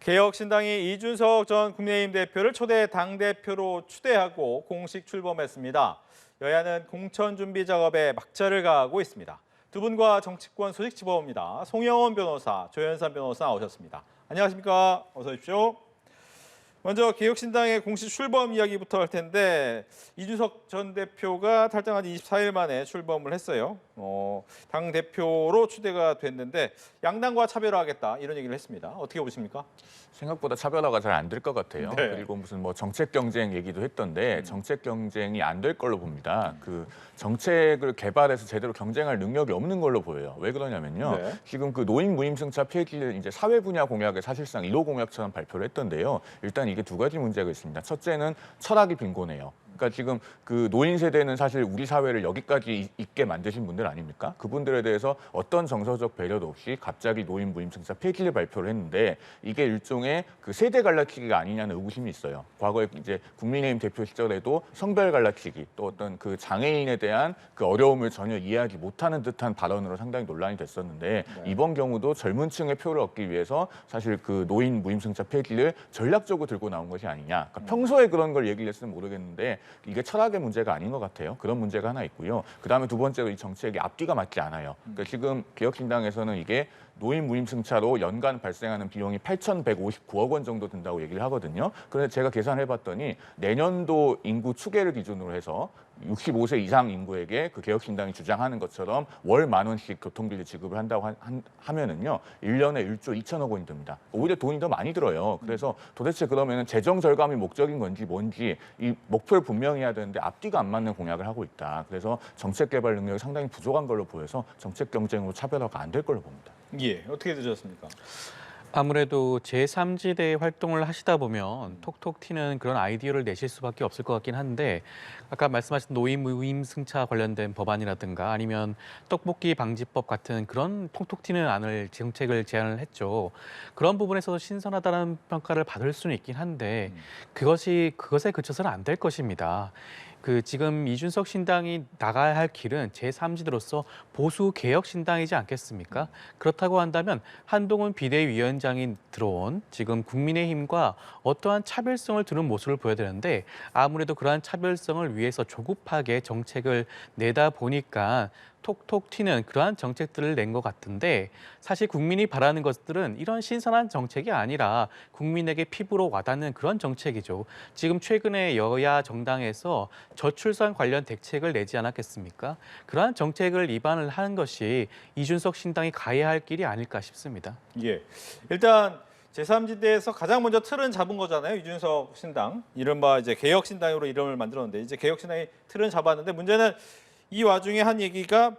개혁신당이 이준석 전 국민의힘 대표를 초대 당대표로 추대하고 공식 출범했습니다. 여야는 공천 준비 작업에 막차를 가하고 있습니다. 두 분과 정치권 소식 짚어봅니다. 송영원 변호사, 조현산 변호사 나오셨습니다. 안녕하십니까? 어서 오십시오. 먼저 개혁신당의 공식 출범 이야기부터 할 텐데 이준석 전 대표가 탈당한 지 24일 만에 출범을 했어요. 당 대표로 추대가 됐는데 양당과 차별화하겠다 이런 얘기를 했습니다. 어떻게 보십니까? 생각보다 차별화가 잘 안 될 것 같아요. 네. 그리고 무슨 뭐 정책 경쟁 얘기도 했던데 정책 경쟁이 안 될 걸로 봅니다. 그 정책을 개발해서 제대로 경쟁할 능력이 없는 걸로 보여요. 왜 그러냐면요. 네. 지금 그 노인 무임승차 폐지를 이제 사회 분야 공약에 사실상 1호 공약처럼 발표를 했던데요. 일단 이게 두 가지 문제가 있습니다. 첫째는 철학이 빈곤해요. 그러니까 지금 그 노인 세대는 사실 우리 사회를 여기까지 있게 만드신 분들 아닙니까? 그분들에 대해서 어떤 정서적 배려도 없이 갑자기 노인 무임승차 폐지를 발표를 했는데 이게 일종의 그 세대 갈라치기가 아니냐는 의구심이 있어요. 과거에 이제 국민의힘 대표 시절에도 성별 갈라치기 또 어떤 그 장애인에 대한 그 어려움을 전혀 이해하지 못하는 듯한 발언으로 상당히 논란이 됐었는데 네. 이번 경우도 젊은 층의 표를 얻기 위해서 사실 그 노인 무임승차 폐지를 전략적으로 들고 나온 것이 아니냐. 그러니까 평소에 그런 걸 얘기를 했으면 모르겠는데 이게 철학의 문제가 아닌 것 같아요. 그런 문제가 하나 있고요. 그다음에 두 번째로 이 정책이 앞뒤가 맞지 않아요. 그러니까 지금 개혁신당에서는 이게 노인 무임승차로 연간 발생하는 비용이 8,159억 원 정도 든다고 얘기를 하거든요. 그래서 제가 계산해봤더니 내년도 인구 추계를 기준으로 해서 65세 이상 인구에게 그 개혁신당이 주장하는 것처럼 월 10,000원씩 교통비를 지급을 한다고 하면은요, 1년에 1조 2천억 원이 듭니다. 오히려 돈이 더 많이 들어요. 그래서 도대체 그러면은 재정 절감이 목적인 건지 뭔지 이 목표를 분명히 해야 되는데 앞뒤가 안 맞는 공약을 하고 있다. 그래서 정책 개발 능력이 상당히 부족한 걸로 보여서 정책 경쟁으로 차별화가 안 될 걸로 봅니다. 예, 어떻게 드셨습니까? 아무래도 제3지대 활동을 하시다 보면 톡톡 튀는 그런 아이디어를 내실 수밖에 없을 것 같긴 한데 아까 말씀하신 노인 무임승차 관련된 법안이라든가 아니면 떡볶이 방지법 같은 그런 톡톡 튀는 안을 정책을 제안을 했죠. 그런 부분에서 신선하다는 평가를 받을 수는 있긴 한데 그것에 그쳐서는 안 될 것입니다. 지금 이준석 신당이 나가야 할 길은 제3지대로서 보수 개혁 신당이지 않겠습니까? 그렇다고 한다면 한동훈 비대위원장이 들어온 지금 국민의힘과 어떠한 차별성을 두는 모습을 보여야 되는데 아무래도 그러한 차별성을 위해서 조급하게 정책을 내다 보니까 톡톡 튀는 그러한 정책들을 낸 것 같은데 사실 국민이 바라는 것들은 이런 신선한 정책이 아니라 국민에게 피부로 와닿는 그런 정책이죠. 지금 최근에 여야 정당에서 저출산 관련 대책을 내지 않았겠습니까? 그러한 정책을 입안을 하는 것이 이준석 신당이 가야 할 길이 아닐까 싶습니다. 예, 일단 제3지대에서 가장 먼저 틀은 잡은 거잖아요. 이준석 신당, 이른바 이제 개혁신당으로 이름을 만들었는데 이제 개혁신당이 틀은 잡았는데 문제는 이 와중에 한 얘기가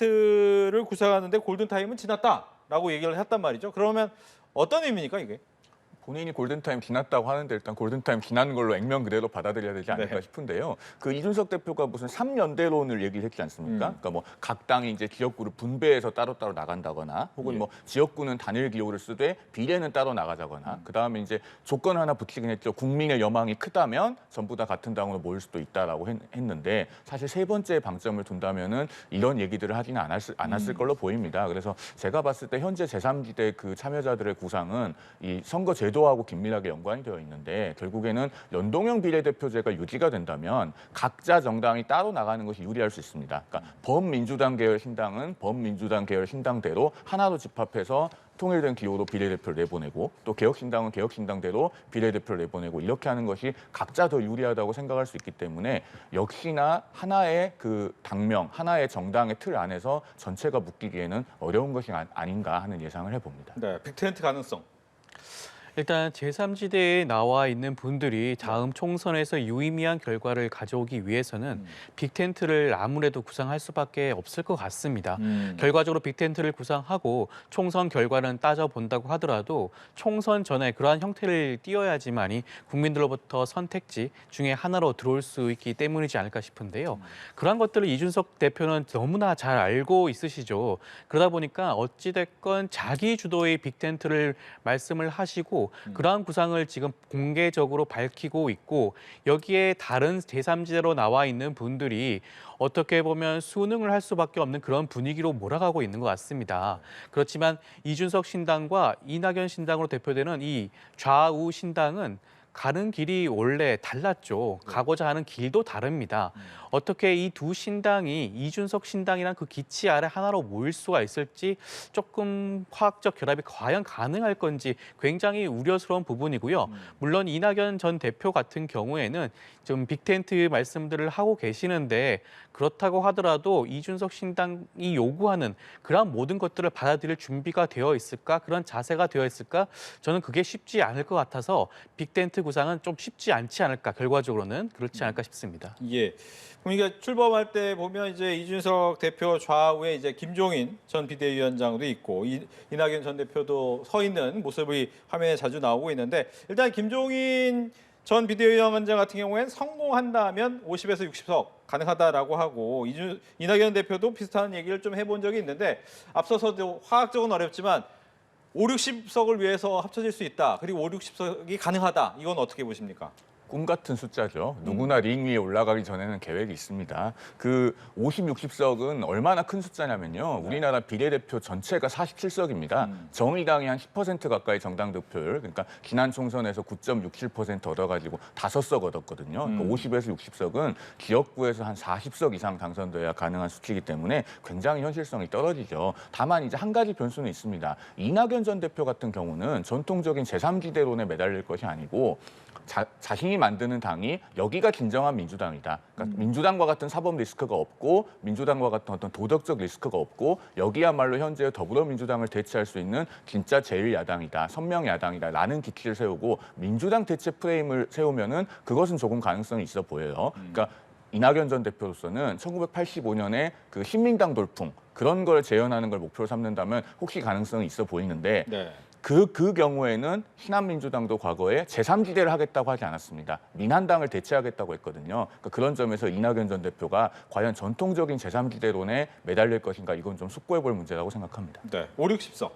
빅텐트를 구상하는데 골든타임은 지났다라고 얘기를 했단 말이죠. 그러면 어떤 의미입니까 이게? 본인이 골든타임 지났다고 하는데 일단 골든타임 지난 걸로 액면 그대로 받아들여야 되지 않을까 네. 싶은데요. 그 이준석 대표가 무슨 3연대론을 얘기를 했지 않습니까? 그러니까 뭐 각 당이 이제 지역구를 분배해서 따로따로 나간다거나 혹은 뭐 지역구는 단일 기호를 쓰되 비례는 따로 나가자거나 그다음에 이제 조건 하나 붙이긴 했죠. 국민의 여망이 크다면 전부 다 같은 당으로 모일 수도 있다라고 했는데 사실 세 번째 방점을 둔다면은 이런 얘기들을 하지는 않았을 걸로 보입니다. 그래서 제가 봤을 때 현재 제3지대 그 참여자들의 구상은 이 선거 제도하고 긴밀하게 연관이 되어 있는데 결국에는 연동형 비례대표제가 유지가 된다면 각자 정당이 따로 나가는 것이 유리할 수 있습니다. 그러니까 범민주당 계열 신당은 범민주당 계열 신당대로 하나로 집합해서 통일된 기호로 비례대표를 내보내고 또 개혁신당은 개혁신당대로 비례대표를 내보내고 이렇게 하는 것이 각자 더 유리하다고 생각할 수 있기 때문에 역시나 하나의 그 당명, 하나의 정당의 틀 안에서 전체가 묶이기에는 어려운 것이 아닌가 하는 예상을 해봅니다. 네, 빅텐트 가능성. 일단 제3지대에 나와 있는 분들이 다음 총선에서 유의미한 결과를 가져오기 위해서는 빅텐트를 아무래도 구상할 수밖에 없을 것 같습니다. 결과적으로 빅텐트를 구상하고 총선 결과는 따져본다고 하더라도 총선 전에 그러한 형태를 띄어야지만이 국민들로부터 선택지 중에 하나로 들어올 수 있기 때문이지 않을까 싶은데요. 그러한 것들을 이준석 대표는 너무나 잘 알고 있으시죠. 그러다 보니까 어찌됐건 자기 주도의 빅텐트를 말씀을 하시고 하고 그러한 구상을 지금 공개적으로 밝히고 있고 여기에 다른 제3지대로 나와 있는 분들이 어떻게 보면 순응을 할 수밖에 없는 그런 분위기로 몰아가고 있는 것 같습니다. 그렇지만 이준석 신당과 이낙연 신당으로 대표되는 이 좌우 신당은 가는 길이 원래 달랐죠. 가고자 하는 길도 다릅니다. 어떻게 이 두 신당이 이준석 신당이란 그 기치 아래 하나로 모일 수가 있을지 조금 화학적 결합이 과연 가능할 건지 굉장히 우려스러운 부분이고요. 물론 이낙연 전 대표 같은 경우에는 좀 빅텐트 말씀들을 하고 계시는데 그렇다고 하더라도 이준석 신당이 요구하는 그런 모든 것들을 받아들일 준비가 되어 있을까? 그런 자세가 되어 있을까? 저는 그게 쉽지 않을 것 같아서 빅텐트 구상은 좀 쉽지 않지 않을까? 결과적으로는 그렇지 않을까 싶습니다. 예. 그러니까 출범할 때 보면 이제 이준석 대표 좌우에 이제 김종인 전 비대위원장도 있고 이낙연 전 대표도 서 있는 모습이 화면에 자주 나오고 있는데 일단 김종인 전 비대위원장 같은 경우에는 성공한다면 50에서 60석 가능하다라고 하고 이낙연 대표도 비슷한 얘기를 좀 해본 적이 있는데 앞서서도 화학적은 어렵지만 5, 60석을 위해서 합쳐질 수 있다. 그리고 5, 60석이 가능하다. 이건 어떻게 보십니까? 꿈 같은 숫자죠. 누구나 링 위에 올라가기 전에는 계획이 있습니다. 그 50, 60석은 얼마나 큰 숫자냐면요. 우리나라 비례대표 전체가 47석입니다. 정의당이 한 10% 가까이 정당 득표율, 그러니까 지난 총선에서 9.67% 얻어가지고 5석 얻었거든요. 그러니까 50에서 60석은 지역구에서 한 40석 이상 당선돼야 가능한 수치이기 때문에 굉장히 현실성이 떨어지죠. 다만 이제 한 가지 변수는 있습니다. 이낙연 전 대표 같은 경우는 전통적인 제3지대론에 매달릴 것이 아니고 자신이 만드는 당이 여기가 진정한 민주당이다. 그러니까 민주당과 같은 사법 리스크가 없고 민주당과 같은 어떤 도덕적 리스크가 없고 여기야말로 현재 더불어민주당을 대체할 수 있는 진짜 제1야당이다. 선명 야당이다라는 기치를 세우고 민주당 대체 프레임을 세우면은 그것은 조금 가능성이 있어 보여요. 그러니까 이낙연 전 대표로서는 1985년에 그 신민당 돌풍 그런 걸 재현하는 걸 목표로 삼는다면 혹시 가능성이 있어 보이는데 네. 그 경우에는 신한민주당도 과거에 제3지대를 하겠다고 하지 않았습니다. 민한당을 대체하겠다고 했거든요. 그러니까 그런 점에서 이낙연 전 대표가 과연 전통적인 제3지대론에 매달릴 것인가 이건 좀 숙고해 볼 문제라고 생각합니다. 네. 5, 60석.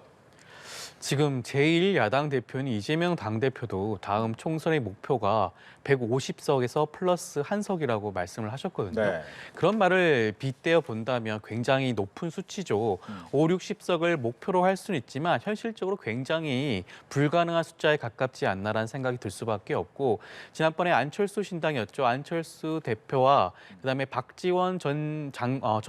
지금 제1야당 대표인 이재명 당대표도 다음 총선의 목표가 150석에서 플러스 한 석이라고 말씀을 하셨거든요. 네. 그런 말을 빗대어 본다면 굉장히 높은 수치죠. 5, 60석을 목표로 할 수는 있지만 현실적으로 굉장히 불가능한 숫자에 가깝지 않나라는 생각이 들 수밖에 없고 지난번에 안철수 신당이었죠. 안철수 대표와 그다음에 박지원 전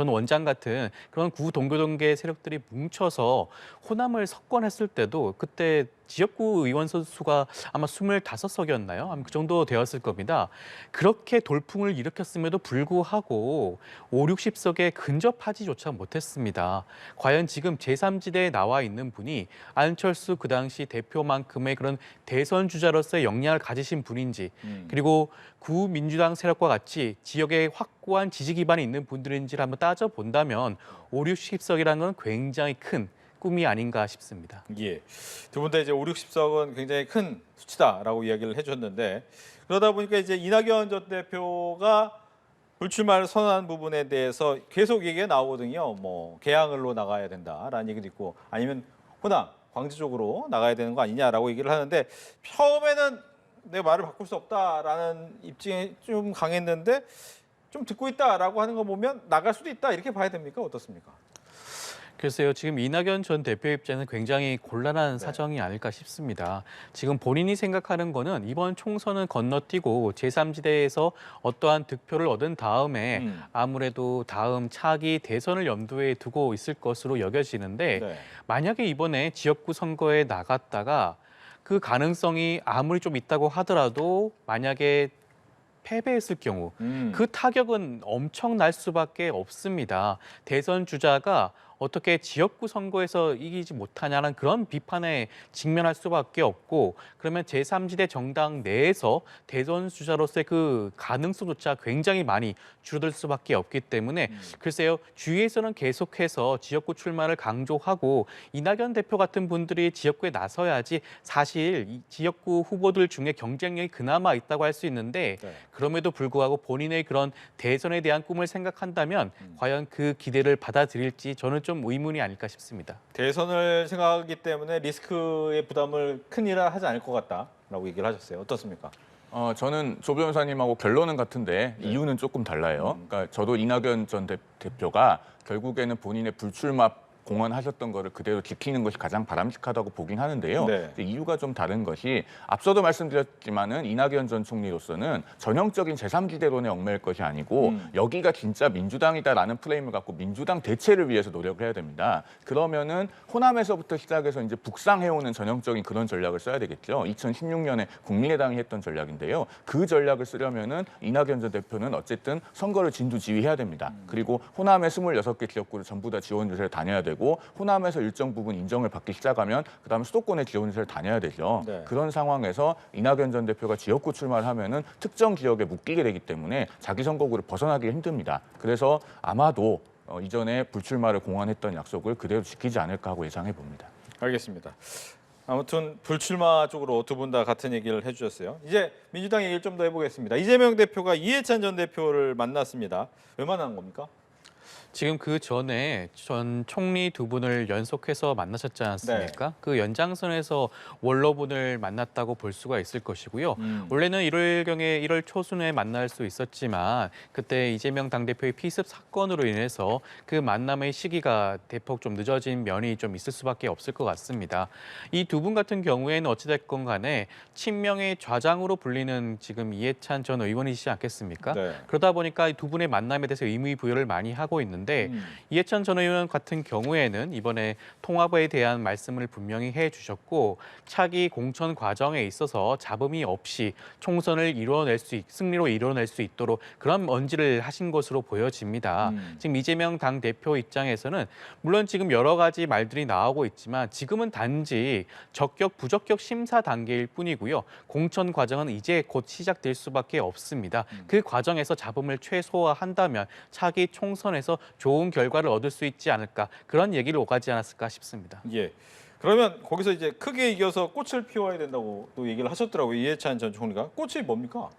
원장 같은 그런 구동교동계 세력들이 뭉쳐서 호남을 석권했을 때도 그때 지역구 의원 선수가 아마 25석이었나요? 아마 그 정도 되었을 겁니다. 그렇게 돌풍을 일으켰음에도 불구하고 5, 60석에 근접하지조차 못했습니다. 과연 지금 제3지대에 나와 있는 분이 안철수 그 당시 대표만큼의 그런 대선 주자로서의 역량을 가지신 분인지 그리고 구민주당 세력과 같이 지역에 확고한 지지 기반이 있는 분들인지를 한번 따져본다면 5, 60석이라는 건 굉장히 큰 꿈이 아닌가 싶습니다. 예. 두 분 다 이제 5, 60석은 굉장히 큰 수치다라고 이야기를 해줬는데 그러다 보니까 이제 이낙연 전 대표가 불출마를 선언한 부분에 대해서 계속 얘기가 나오거든요. 뭐 개항을로 나가야 된다라는 얘기도 있고 아니면 호남, 광주 쪽으로 나가야 되는 거 아니냐라고 얘기를 하는데 처음에는 내 말을 바꿀 수 없다라는 입장이 좀 강했는데 좀 듣고 있다라고 하는 거 보면 나갈 수도 있다 이렇게 봐야 됩니까? 어떻습니까? 글쎄요, 지금 이낙연 전 대표 입장은 굉장히 곤란한 사정이 아닐까 싶습니다. 지금 본인이 생각하는 거는 이번 총선은 건너뛰고 제3지대에서 어떠한 득표를 얻은 다음에 아무래도 다음 차기 대선을 염두에 두고 있을 것으로 여겨지는데 네. 만약에 이번에 지역구 선거에 나갔다가 그 가능성이 아무리 좀 있다고 하더라도 만약에 패배했을 경우 그 타격은 엄청날 수밖에 없습니다. 대선 주자가 어떻게 지역구 선거에서 이기지 못하냐는 그런 비판에 직면할 수밖에 없고 그러면 제3지대 정당 내에서 대선 주자로서의 그 가능성조차 굉장히 많이 줄어들 수밖에 없기 때문에 글쎄요. 주위에서는 계속해서 지역구 출마를 강조하고 이낙연 대표 같은 분들이 지역구에 나서야지 사실 이 지역구 후보들 중에 경쟁력이 그나마 있다고 할 수 있는데 그럼에도 불구하고 본인의 그런 대선에 대한 꿈을 생각한다면 과연 그 기대를 받아들일지 저는 좀 의문이 아닐까 싶습니다. 대선을 생각하기 때문에 리스크의 부담을 큰 일은 하지 않을 것 같다라고 얘기를 하셨어요. 어떻습니까? 저는 조 변호사님하고 결론은 같은데 네. 이유는 조금 달라요. 그러니까 저도 이낙연 전 대표가 결국에는 본인의 불출마 공언하셨던 거를 그대로 지키는 것이 가장 바람직하다고 보긴 하는데요. 네. 근데 이유가 좀 다른 것이 앞서도 말씀드렸지만은 이낙연 전 총리로서는 전형적인 제3지대론에 얽매일 것이 아니고 여기가 진짜 민주당이다라는 프레임을 갖고 민주당 대체를 위해서 노력을 해야 됩니다. 그러면은 호남에서부터 시작해서 이제 북상해오는 전형적인 그런 전략을 써야 되겠죠. 2016년에 국민의당이 했던 전략인데요. 그 전략을 쓰려면은 이낙연 전 대표는 어쨌든 선거를 진두지휘해야 됩니다. 그리고 호남의 26개 지역구를 전부 다 지원 유세를 다녀야 되고 호남에서 일정 부분 인정을 받기 시작하면 그다음에 수도권의 지원 유세를 다녀야 되죠. 네. 그런 상황에서 이낙연 전 대표가 지역구 출마를 하면은 특정 지역에 묶이게 되기 때문에 자기 선거구를 벗어나기 힘듭니다. 그래서 아마도 이전에 불출마를 공언했던 약속을 그대로 지키지 않을까 하고 예상해 봅니다. 알겠습니다. 아무튼 불출마 쪽으로 두 분 다 같은 얘기를 해주셨어요. 이제 민주당 얘기를 좀 더 해보겠습니다. 이재명 대표가 이해찬 전 대표를 만났습니다. 왜 만난 겁니까? 지금 그 전에 전 총리 두 분을 연속해서 만나셨지 않습니까? 그 연장선에서 원로분을 만났다고 볼 수가 있을 것이고요. 원래는 1월경에 1월 초순에 만날 수 있었지만 그때 이재명 당대표의 피습 사건으로 인해서 그 만남의 시기가 대폭 좀 늦어진 면이 좀 있을 수밖에 없을 것 같습니다. 이 두 분 같은 경우에는 어찌됐건 간에 친명의 좌장으로 불리는 지금 이해찬 전 의원이시지 않겠습니까? 네. 그러다 보니까 이 두 분의 만남에 대해서 의미 부여를 많이 하고 있는데 이해찬 전 의원 같은 경우에는 이번에 통합에 대한 말씀을 분명히 해주셨고 차기 공천 과정에 있어서 잡음이 없이 총선을 승리로 이뤄낼 수 있도록 그런 언지를 하신 것으로 보여집니다. 지금 이재명 당 대표 입장에서는 물론 지금 여러 가지 말들이 나오고 있지만 지금은 단지 적격 부적격 심사 단계일 뿐이고요. 공천 과정은 이제 곧 시작될 수밖에 없습니다. 그 과정에서 잡음을 최소화한다면 차기 총선에서 좋은 결과를 얻을 수 있지 않을까 그런 얘기를 오가지 않았을까 싶습니다. 예. 그러면 거기서 이제 크게 이겨서 꽃을 피워야 된다고 또 얘기를 하셨더라고요. 이해찬 전 총리가. 꽃이 뭡니까?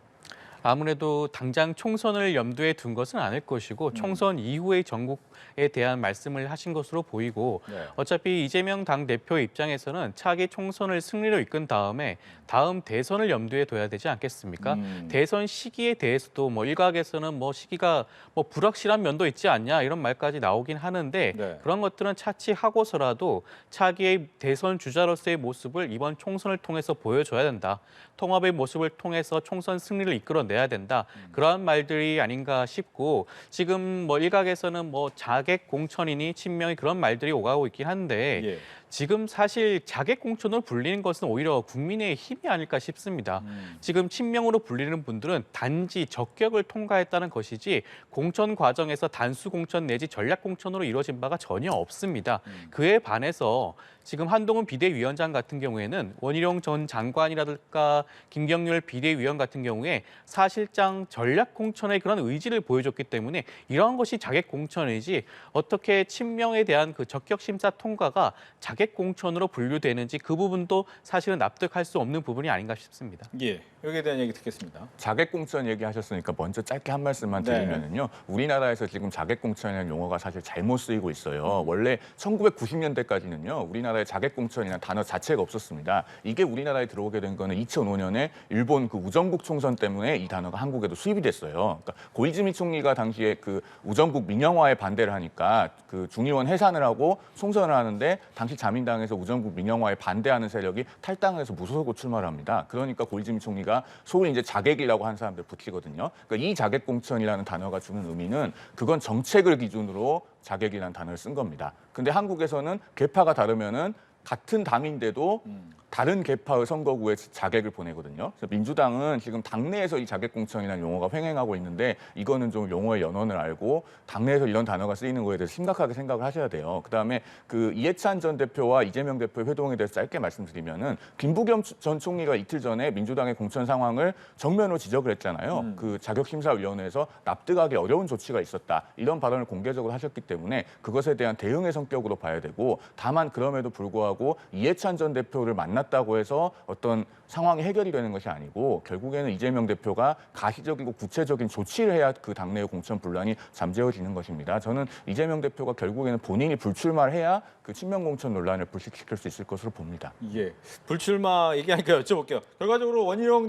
아무래도 당장 총선을 염두에 둔 것은 아닐 것이고 총선 이후의 전국에 대한 말씀을 하신 것으로 보이고 네. 어차피 이재명 당대표 입장에서는 차기 총선을 승리로 이끈 다음에 다음 대선을 염두에 둬야 되지 않겠습니까? 대선 시기에 대해서도 뭐 일각에서는 뭐 시기가 뭐 불확실한 면도 있지 않냐 이런 말까지 나오긴 하는데 네. 그런 것들은 차치하고서라도 차기의 대선 주자로서의 모습을 이번 총선을 통해서 보여줘야 된다. 통합의 모습을 통해서 총선 승리를 이끌어내야 된다. 그러한 말들이 아닌가 싶고 지금 뭐 일각에서는 뭐 자객 공천이니 친명이 그런 말들이 오가고 있긴 한데 예. 지금 사실 자객 공천으로 불리는 것은 오히려 국민의 힘이 아닐까 싶습니다. 지금 친명으로 불리는 분들은 단지 적격을 통과했다는 것이지 공천 과정에서 단수 공천 내지 전략 공천으로 이루어진 바가 전혀 없습니다. 그에 반해서 지금 한동훈 비대위원장 같은 경우에는 원희룡 전 장관이라든가 김경률 비대위원 같은 경우에 사실상 전략 공천의 그런 의지를 보여줬기 때문에 이러한 것이 자객 공천이지 어떻게 친명에 대한 그 적격 심사 통과가 자객 공천으로 분류되는지 그 부분도 사실은 납득할 수 없는 부분이 아닌가 싶습니다. 예. 여기에 대한 얘기 듣겠습니다. 자객공천 얘기하셨으니까 먼저 짧게 한 말씀만 네. 드리면요. 우리나라에서 지금 자객공천이라는 용어가 사실 잘못 쓰이고 있어요. 원래 1990년대까지는요. 우리나라에 자객공천이라는 단어 자체가 없었습니다. 이게 우리나라에 들어오게 된 거는 2005년에 일본 그 우정국 총선 때문에 이 단어가 한국에도 수입이 됐어요. 그러니까 고이즈미 총리가 당시에 그 우정국 민영화에 반대를 하니까 그 중의원 해산을 하고 총선을 하는데 당시 자민당에서 우정국 민영화에 반대하는 세력이 탈당을 해서 무소속으로 출마를 합니다. 그러니까 고이즈미 총리가 소위 이제 자객이라고 하는 사람들 붙이거든요. 그러니까 이 자객공천이라는 단어가 주는 의미는 그건 정책을 기준으로 자객이라는 단어를 쓴 겁니다. 근데 한국에서는 계파가 다르면은 같은 당인데도 다른 계파의 선거구에 자객을 보내거든요. 그래서 민주당은 지금 당내에서 이 자객공천이라는 용어가 횡행하고 있는데 이거는 좀 용어의 연원을 알고 당내에서 이런 단어가 쓰이는 거에 대해서 심각하게 생각을 하셔야 돼요. 그다음에 그 이해찬 전 대표와 이재명 대표의 회동에 대해서 짧게 말씀드리면은 김부겸 전 총리가 이틀 전에 민주당의 공천 상황을 정면으로 지적을 했잖아요. 그 자격심사위원회에서 납득하기 어려운 조치가 있었다. 이런 발언을 공개적으로 하셨기 때문에 그것에 대한 대응의 성격으로 봐야 되고 다만 그럼에도 불구하고 대표하고 이해찬 전 대표를 만났다고 해서 어떤 상황이 해결이 되는 것이 아니고 결국에는 이재명 대표가 가시적이고 구체적인 조치를 해야 그 당내의 공천 분란이 잠재워지는 것입니다. 저는 이재명 대표가 결국에는 본인이 불출마를 해야 그 친명 공천 논란을 불식시킬 수 있을 것으로 봅니다. 예, 불출마 얘기하니까 여쭤볼게요. 결과적으로 원희룡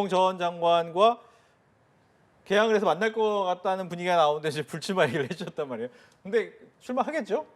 전 장관과 개항을 해서 만날 것 같다는 분위기가 나오는데 이제 불출마 얘기를 해주셨단 말이에요. 근데 출마하겠죠?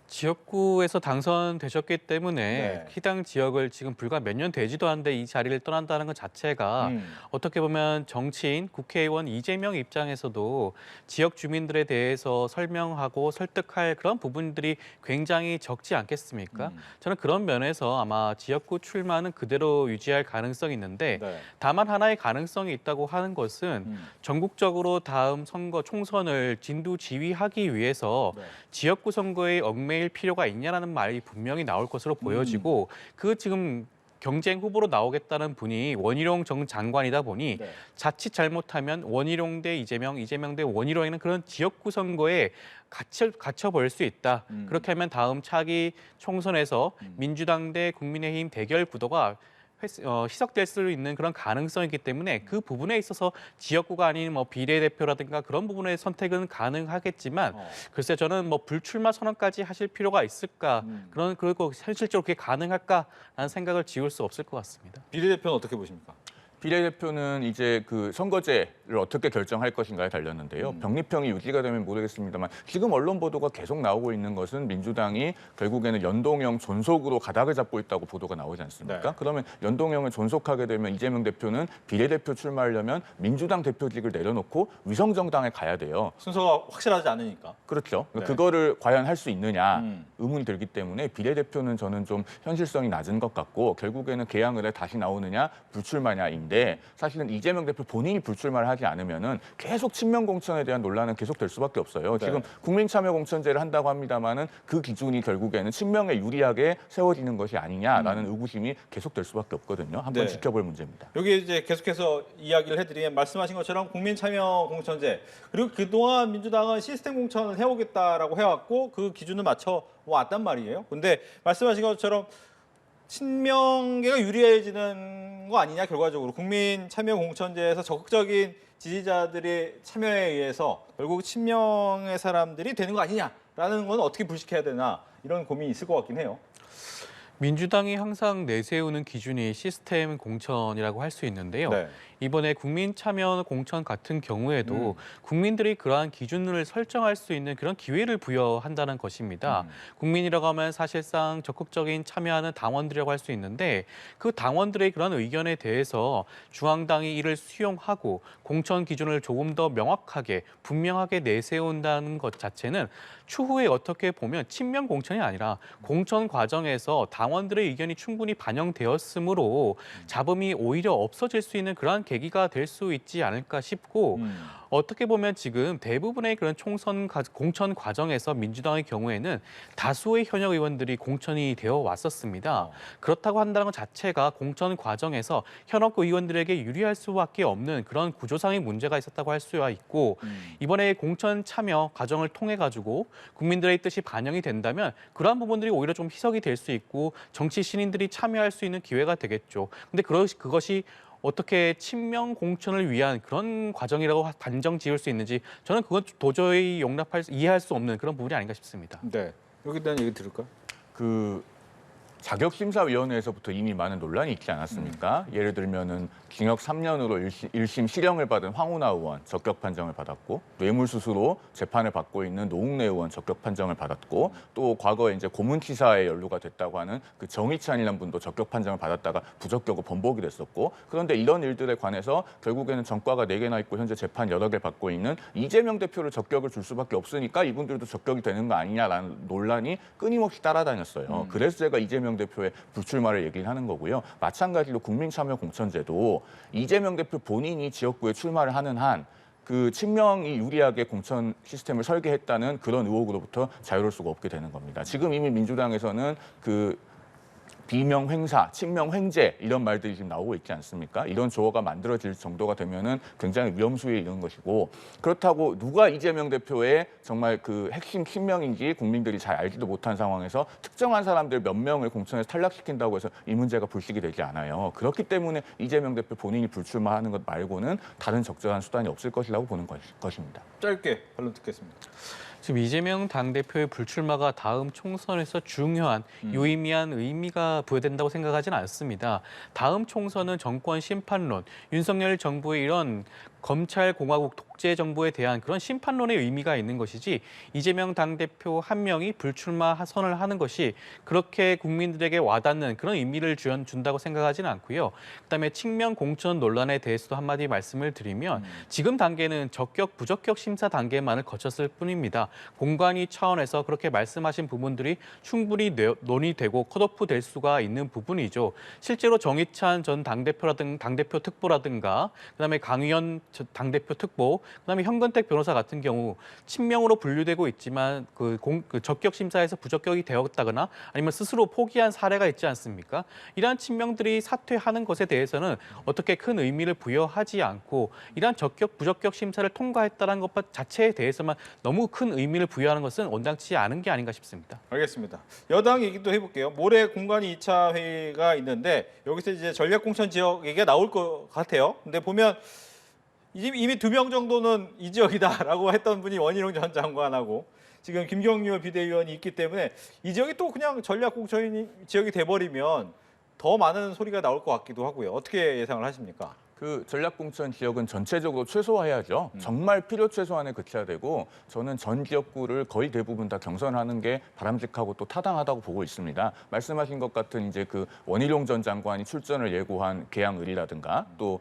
지역구에서 당선되셨기 때문에 네. 해당 지역을 지금 불과 몇 년 되지도 않는데 이 자리를 떠난다는 것 자체가 어떻게 보면 정치인, 국회의원 이재명 입장에서도 지역 주민들에 대해서 설명하고 설득할 그런 부분들이 굉장히 적지 않겠습니까? 저는 그런 면에서 아마 지역구 출마는 그대로 유지할 가능성이 있는데 네. 다만 하나의 가능성이 있다고 하는 것은 전국적으로 다음 선거 총선을 진두지휘하기 위해서 네. 지역구 선거에 얽매일 필요가 있냐라는 말이 분명히 나올 것으로 보여지고 그 지금 경쟁 후보로 나오겠다는 분이 원희룡 전 장관이다 보니 네. 자칫 잘못하면 원희룡 대 이재명, 이재명 대 원희룡에는 그런 지역구 선거에 갇혀버릴 수 있다. 그렇게 하면 다음 차기 총선에서 민주당 대 국민의힘 대결 구도가 희석될 수 있는 그런 가능성이 있기 때문에 그 부분에 있어서 지역구가 아닌 뭐 비례대표라든가 그런 부분의 선택은 가능하겠지만 글쎄 저는 뭐 불출마 선언까지 하실 필요가 있을까 그리고 현실적으로 그게 가능할까라는 생각을 지울 수 없을 것 같습니다. 비례대표는 어떻게 보십니까? 비례대표는 이제 그 선거제를 어떻게 결정할 것인가에 달렸는데요. 병립형이 유지가 되면 모르겠습니다만 지금 언론 보도가 계속 나오고 있는 것은 민주당이 결국에는 연동형 존속으로 가닥을 잡고 있다고 보도가 나오지 않습니까? 네. 그러면 연동형을 존속하게 되면 이재명 대표는 비례대표 출마하려면 민주당 대표직을 내려놓고 위성정당에 가야 돼요. 순서가 확실하지 않으니까. 그렇죠. 네. 그거를 과연 할 수 있느냐 의문이 들기 때문에 비례대표는 저는 좀 현실성이 낮은 것 같고 결국에는 개항을 해 다시 나오느냐 불출마냐인데 사실은 이재명 대표 본인이 불출마를 하지 않으면은 계속 친명 공천에 대한 논란은 계속될 수밖에 없어요. 네. 지금 국민참여공천제를 한다고 합니다만은 그 기준이 결국에는 친명에 유리하게 세워지는 것이 아니냐라는 의구심이 계속될 수밖에 없거든요. 한번 네. 지켜볼 문제입니다. 여기 이제 계속해서 이야기를 해드리면 말씀하신 것처럼 국민참여공천제 그리고 그동안 민주당은 시스템 공천을 해오겠다라고 해왔고 그 기준을 맞춰 왔단 말이에요. 근데 말씀하신 것처럼 친명계가 유리해지는 거 아니냐 결과적으로 국민참여공천제에서 적극적인 지지자들의 참여에 의해서 결국 친명의 사람들이 되는 거 아니냐라는 건 어떻게 불식해야 되나 이런 고민이 있을 것 같긴 해요. 민주당이 항상 내세우는 기준이 시스템 공천이라고 할 수 있는데요. 네. 이번에 국민 참여 공천 같은 경우에도 국민들이 그러한 기준을 설정할 수 있는 그런 기회를 부여한다는 것입니다. 국민이라고 하면 사실상 적극적인 참여하는 당원들이라고 할 수 있는데 그 당원들의 그런 의견에 대해서 중앙당이 이를 수용하고 공천 기준을 조금 더 명확하게 분명하게 내세운다는 것 자체는 추후에 어떻게 보면 친명 공천이 아니라 공천 과정에서 당원들의 의견이 충분히 반영되었으므로 잡음이 오히려 없어질 수 있는 그러한 계기가 될 수 있지 않을까 싶고 어떻게 보면 지금 대부분의 그런 공천 과정에서 민주당의 경우에는 다수의 현역 의원들이 공천이 되어 왔었습니다. 그렇다고 한다는 것 자체가 공천 과정에서 현역 의원들에게 유리할 수밖에 없는 그런 구조상의 문제가 있었다고 할 수가 있고 이번에 공천 참여 과정을 통해 가지고 국민들의 뜻이 반영이 된다면 그러한 부분들이 오히려 좀 희석이 될 수 있고 정치 신인들이 참여할 수 있는 기회가 되겠죠. 근데 그것이 어떻게 친명 공천을 위한 그런 과정이라고 단정 지을 수 있는지 저는 그건 도저히 이해할 수 없는 그런 부분이 아닌가 싶습니다. 네. 여기 대한 얘기 들을까요? 그 자격심사위원회에서부터 이미 많은 논란이 있지 않았습니까? 예를 들면은 징역 3년으로 1심 실형을 받은 황운하 의원 적격 판정을 받았고 뇌물수수로 재판을 받고 있는 노웅래 의원 적격 판정을 받았고 또 과거에 이제 고문치사에 연루가 됐다고 하는 그 정희찬이라는 분도 적격 판정을 받았다가 부적격으로 번복이 됐었고 그런데 이런 일들에 관해서 결국에는 전과가 4개나 있고 현재 재판 여러 개 받고 있는 이재명 대표를 적격을 줄 수밖에 없으니까 이분들도 적격이 되는 거 아니냐라는 논란이 끊임없이 따라다녔어요. 그래서 제가 이재명 대표의 불출마를 얘기를 하는 거고요. 마찬가지로 국민참여공천제도 이재명 대표 본인이 지역구에 출마를 하는 한 그 친명이 유리하게 공천 시스템을 설계했다는 그런 의혹으로부터 자유로울 수가 없게 되는 겁니다. 지금 이미 민주당에서는 그 비명 횡사, 친명 횡재 이런 말들이 지금 나오고 있지 않습니까? 이런 조어가 만들어질 정도가 되면은 굉장히 위험수위에 이르는 것이고 그렇다고 누가 이재명 대표의 정말 그 핵심 친명인지 국민들이 잘 알지도 못한 상황에서 특정한 사람들 몇 명을 공천에서 탈락시킨다고 해서 이 문제가 불식이 되지 않아요. 그렇기 때문에 이재명 대표 본인이 불출마하는 것 말고는 다른 적절한 수단이 없을 것이라고 보는 것입니다. 짧게 반론 듣겠습니다. 지금 이재명 당대표의 불출마가 다음 총선에서 중요한 유의미한 의미가 부여된다고 생각하지는 않습니다. 다음 총선은 정권 심판론, 윤석열 정부의 이런 검찰공화국 독재 정부에 대한 그런 심판론의 의미가 있는 것이지 이재명 당대표 한 명이 불출마 선언을 하는 것이 그렇게 국민들에게 와닿는 그런 의미를 준다고 생각하지는 않고요. 그다음에 친명 공천 논란에 대해서도 한마디 말씀을 드리면 지금 단계는 적격, 부적격 심사 단계만을 거쳤을 뿐입니다. 공관위 차원에서 그렇게 말씀하신 부분들이 충분히 논의되고 컷오프 될 수가 있는 부분이죠. 실제로 정의찬 전 당대표 특보라든가 그다음에 강의현 당대표 특보, 그다음에 현근택 변호사 같은 경우 친명으로 분류되고 있지만 그 적격 심사에서 부적격이 되었다거나 아니면 스스로 포기한 사례가 있지 않습니까? 이러한 친명들이 사퇴하는 것에 대해서는 어떻게 큰 의미를 부여하지 않고 이러한 적격, 부적격 심사를 통과했다는 것 자체에 대해서만 너무 큰 의미를 부여하는 것은 온당치 않은 게 아닌가 싶습니다. 알겠습니다. 여당 얘기도 해볼게요. 모레 공관위 2차 회의가 있는데 여기서 이제 전략공천 지역 얘기가 나올 것 같아요. 근데 보면 이미 2명 정도는 이 지역이다라고 했던 분이 원희룡 전 장관하고 지금 김경률 비대위원이 있기 때문에 이 지역이 또 그냥 전략공천 지역이 돼버리면 더 많은 소리가 나올 것 같기도 하고요. 어떻게 예상을 하십니까? 그 전략공천 지역은 전체적으로 최소화해야죠. 정말 필요 최소한에 그쳐야 되고 저는 전 지역구를 거의 대부분 다 경선하는 게 바람직하고 또 타당하다고 보고 있습니다. 말씀하신 것 같은 이제 그 원희룡 전 장관이 출전을 예고한 계양을이라든가 또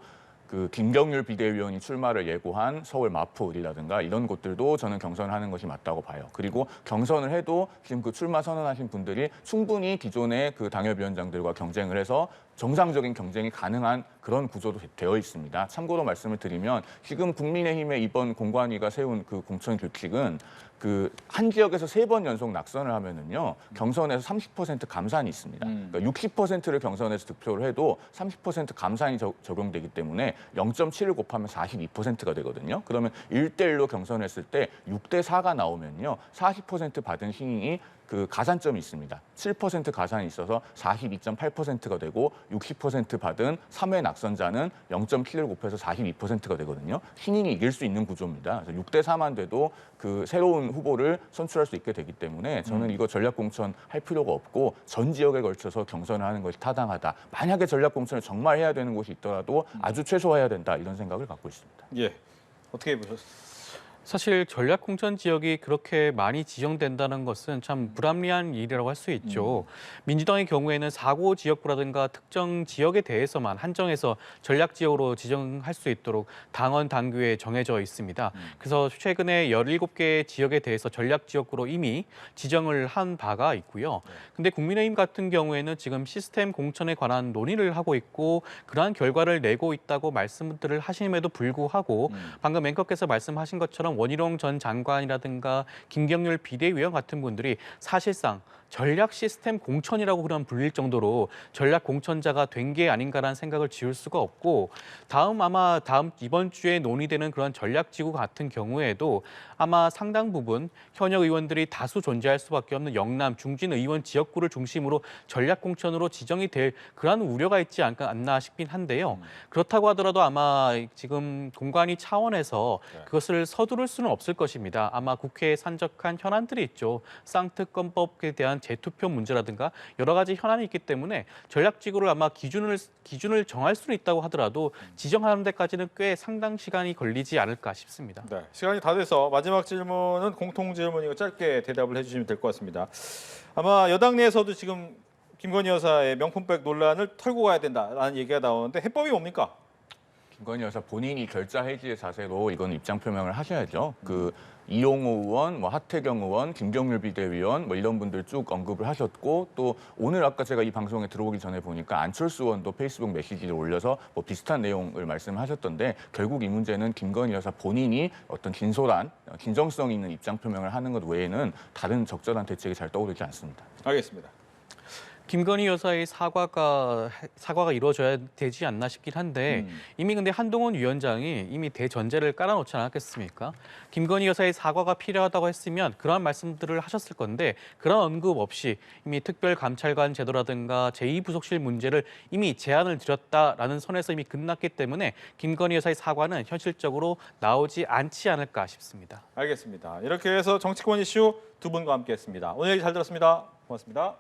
그 김경률 비대위원이 출마를 예고한 서울 마포을이라든가 이런 곳들도 저는 경선하는 것이 맞다고 봐요. 그리고 경선을 해도 지금 그 출마 선언하신 분들이 충분히 기존의 그 당협위원장들과 경쟁을 해서 정상적인 경쟁이 가능한 그런 구조도 되어 있습니다. 참고로 말씀을 드리면 지금 국민의힘의 이번 공관위가 세운 그 공천 규칙은 그 한 지역에서 3번 연속 낙선을 하면은요 경선에서 30% 감산이 있습니다. 그러니까 60%를 경선에서 득표를 해도 30% 감산이 적용되기 때문에 0.7을 곱하면 42%가 되거든요. 그러면 1대1로 경선했을 때 6대4가 나오면요 40% 받은 신인이 그 가산점이 있습니다. 7% 가산이 있어서 42.8%가 되고 60% 받은 3회 낙선자는 0.7을 곱해서 42%가 되거든요. 신인이 이길 수 있는 구조입니다. 그래서 6대4만 돼도 그 새로운 후보를 선출할 수 있게 되기 때문에 저는 이거 전략공천 할 필요가 없고 전 지역에 걸쳐서 경선을 하는 것이 타당하다. 만약에 전략공천을 정말 해야 되는 곳이 있더라도 아주 최소화해야 된다. 이런 생각을 갖고 있습니다. 예, 어떻게 보셨어요? 사실 전략공천 지역이 그렇게 많이 지정된다는 것은 참 불합리한 일이라고 할 수 있죠. 민주당의 경우에는 4고 지역구라든가 특정 지역에 대해서만 한정해서 전략 지역으로 지정할 수 있도록 당원 당규에 정해져 있습니다. 그래서 최근에 17개 지역에 대해서 전략 지역구로 이미 지정을 한 바가 있고요. 근데 국민의힘 같은 경우에는 지금 시스템 공천에 관한 논의를 하고 있고 그러한 결과를 내고 있다고 말씀들을 하심에도 불구하고 방금 앵커께서 말씀하신 것처럼 원희룡 전 장관이라든가 김경률 비대위원 같은 분들이 사실상 전략 시스템 공천이라고 그런 불릴 정도로 전략 공천자가 된 게 아닌가라는 생각을 지울 수가 없고 아마 이번 주에 논의되는 그런 전략 지구 같은 경우에도 아마 상당 부분 현역 의원들이 다수 존재할 수밖에 없는 영남 중진 의원 지역구를 중심으로 전략 공천으로 지정이 될 그런 우려가 있지 않나 싶긴 한데요. 그렇다고 하더라도 아마 지금 공관위 차원에서 그것을 서두를 수는 없을 것입니다. 아마 국회에 산적한 현안들이 있죠. 쌍특검법에 대한 재투표 문제라든가 여러 가지 현안이 있기 때문에 전략지구를 아마 기준을 정할 수는 있다고 하더라도 지정하는 데까지는 꽤 상당 시간이 걸리지 않을까 싶습니다. 네, 시간이 다 돼서 마지막 질문은 공통 질문이고 짧게 대답을 해주시면 될 것 같습니다. 아마 여당 내에서도 지금 김건희 여사의 명품백 논란을 털고 가야 된다라는 얘기가 나오는데 해법이 뭡니까? 김건희 여사 본인이 결자 해지의 자세로 이건 입장 표명을 하셔야죠. 그 이용호 의원, 뭐 하태경 의원, 김경률 비대위원 뭐 이런 분들 쭉 언급을 하셨고 또 오늘 아까 제가 이 방송에 들어오기 전에 보니까 안철수 의원도 페이스북 메시지를 올려서 뭐 비슷한 내용을 말씀하셨던데 결국 이 문제는 김건희 여사 본인이 어떤 진솔한 진정성 있는 입장 표명을 하는 것 외에는 다른 적절한 대책이 잘 떠오르지 않습니다. 알겠습니다. 김건희 여사의 사과가 이루어져야 되지 않나 싶긴 한데 이미 근데 한동훈 위원장이 이미 대전제를 깔아놓지 않았겠습니까? 김건희 여사의 사과가 필요하다고 했으면 그러한 말씀들을 하셨을 건데 그런 언급 없이 이미 특별감찰관 제도라든가 제2부속실 문제를 이미 제안을 드렸다라는 선에서 이미 끝났기 때문에 김건희 여사의 사과는 현실적으로 나오지 않지 않을까 싶습니다. 알겠습니다. 이렇게 해서 정치권 이슈 두 분과 함께했습니다. 오늘 얘기 잘 들었습니다. 고맙습니다.